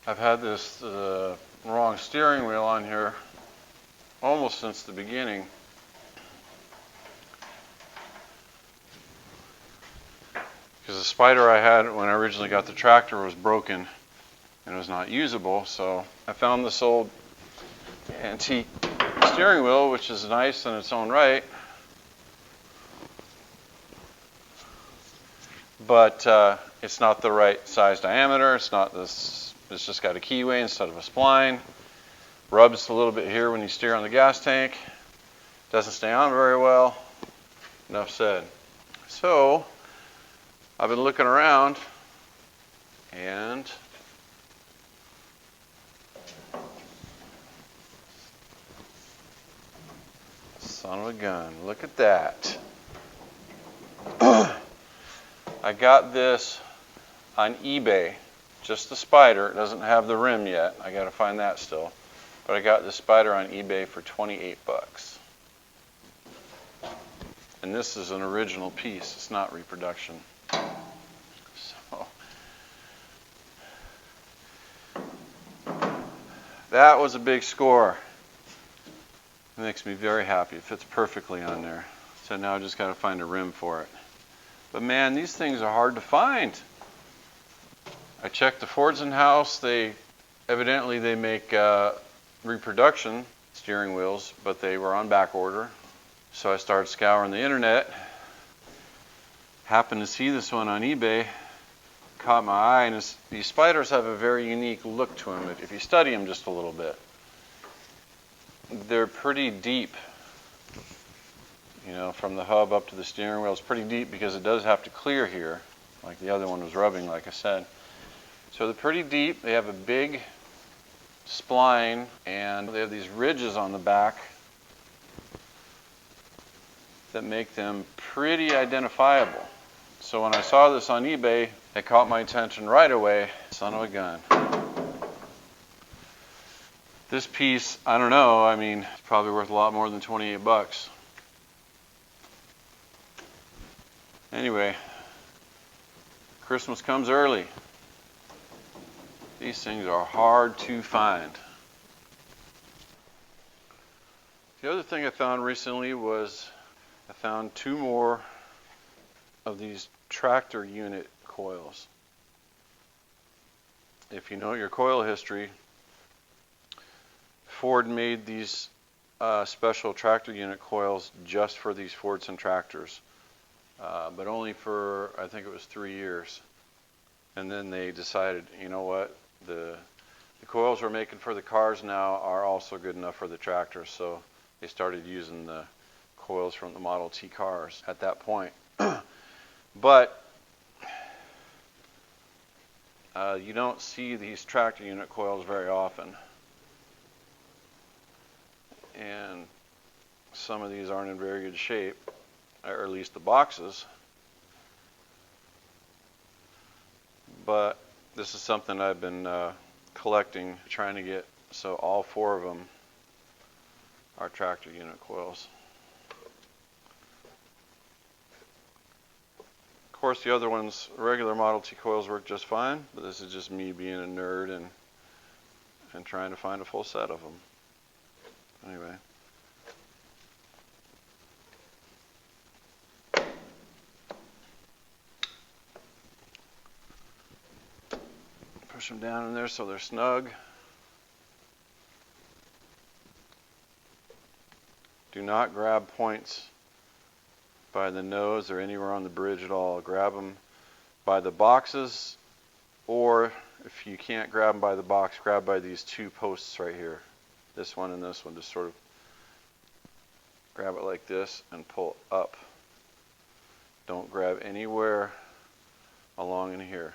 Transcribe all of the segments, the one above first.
I've had this wrong steering wheel on here almost since the beginning. Because the spider I had when I originally got the tractor was broken and was not usable, so I found this old antique steering wheel, which is nice in its own right, but it's not the right size diameter. It's not this. It's just got a keyway instead of a spline. Rubs a little bit here when you steer on the gas tank. Doesn't stay on very well. Enough said. So I've been looking around, and son of a gun, look at that. I got this on eBay, just the spider. It doesn't have the rim yet. I got to find that still. But I got this spider on eBay for 28 bucks. And this is an original piece. It's not reproduction. So that was a big score. It makes me very happy. It fits perfectly on there. So now I just got to find a rim for it. But man, these things are hard to find. I checked the Fordson house. Evidently they make reproduction steering wheels, but they were on back order. So I started scouring the internet. Happened to see this one on eBay. Caught my eye, and these spiders have a very unique look to them if you study them just a little bit. They're pretty deep. You know, from the hub up to the steering wheel, it's pretty deep because it does have to clear here, like the other one was rubbing, like I said. So they're pretty deep. They have a big spline, and they have these ridges on the back that make them pretty identifiable. So when I saw this on eBay, it caught my attention right away. Son of a gun. This piece, I don't know, I mean, it's probably worth a lot more than 28 bucks. Anyway, Christmas comes early. These things are hard to find. The other thing I found recently was I found 2 more of these tractor unit coils. If you know your coil history, Ford made these special tractor unit coils just for these Fordson tractors, but only for, I think it was 3 years. And then they decided, you know what, the coils we're making for the cars now are also good enough for the tractors, so they started using the coils from the Model T cars at that point. But you don't see these tractor unit coils very often. And some of these aren't in very good shape, or at least the boxes. But this is something I've been collecting, trying to get, so all 4 of them are tractor unit coils. Of course, the other ones, regular Model T coils, work just fine, but this is just me being a nerd and trying to find a full set of them. Anyway. Push them down in there so they're snug. Do not grab points by the nose or anywhere on the bridge at all. Grab them by the boxes, or if you can't grab them by the box, grab by these 2 posts right here. This one and this one. Just sort of grab it like this and pull up. Don't grab anywhere along in here.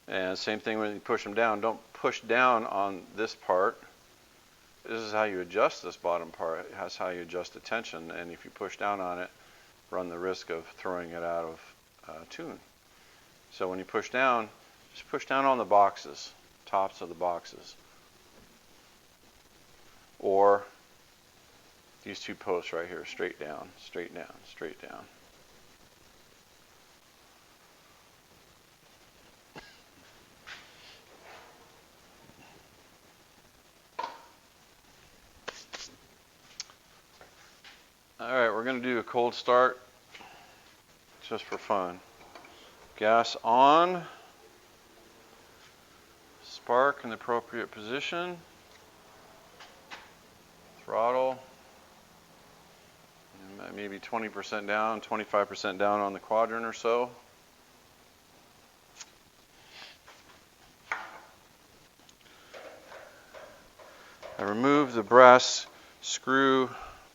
And same thing when you push them down. Don't push down on this part. This is how you adjust this bottom part. That's how you adjust the tension. And if you push down on it, run the risk of throwing it out of tune. So when you push down, just push down on the boxes, tops of the boxes. Or these 2 posts right here, straight down, straight down, straight down. Alright, we're going to do a cold start just for fun. Gas on, spark in the appropriate position, throttle, maybe 20% down, 25% down on the quadrant or so. I remove the brass screw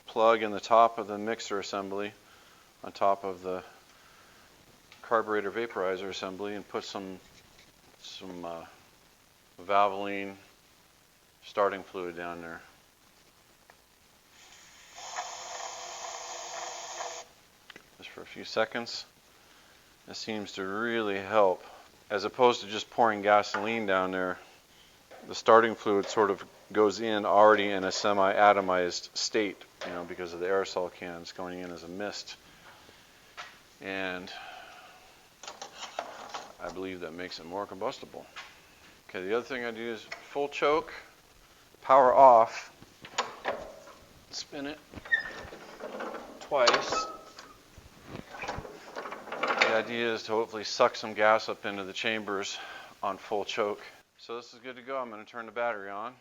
plug in the top of the mixer assembly on top of the carburetor vaporizer assembly and put some Valvoline starting fluid down there. Just for a few seconds. This seems to really help. As opposed to just pouring gasoline down there, the starting fluid sort of goes in already in a semi-atomized state, because of the aerosol cans going in as a mist. And I believe that makes it more combustible. Okay, the other thing I do is full choke, power off, spin it twice. The idea is to hopefully suck some gas up into the chambers on full choke. So this is good to go. I'm going to turn the battery on.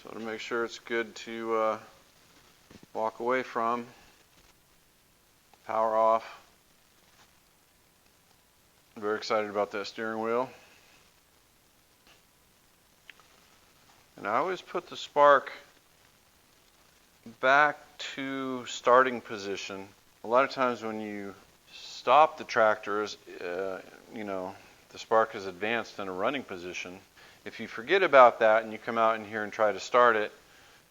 So to make sure it's good to walk away from, power off. I'm very excited about that steering wheel. Now I always put the spark back to starting position. A lot of times when you stop the tractor, the spark is advanced in a running position. If you forget about that and you come out in here and try to start it,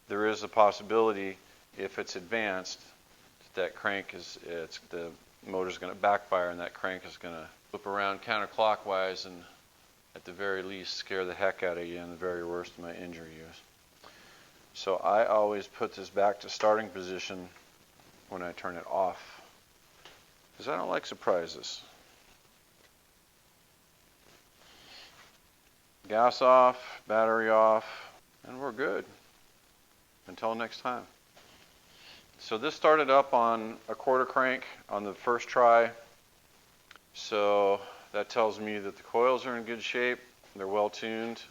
there is a possibility, if it's advanced, that the motor's going to backfire and that crank is going to loop around counterclockwise and at the very least scare the heck out of you, and the very worst might injure you. So I always put this back to starting position when I turn it off, because I don't like surprises. Gas off, battery off, and we're good. Until next time. So this started up on a quarter crank on the first try. So that tells me that the coils are in good shape, they're well tuned,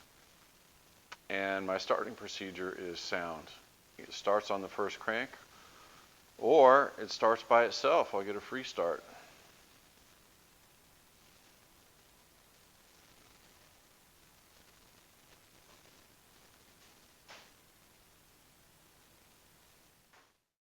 and my starting procedure is sound. It starts on the first crank, or it starts by itself. I'll get a free start.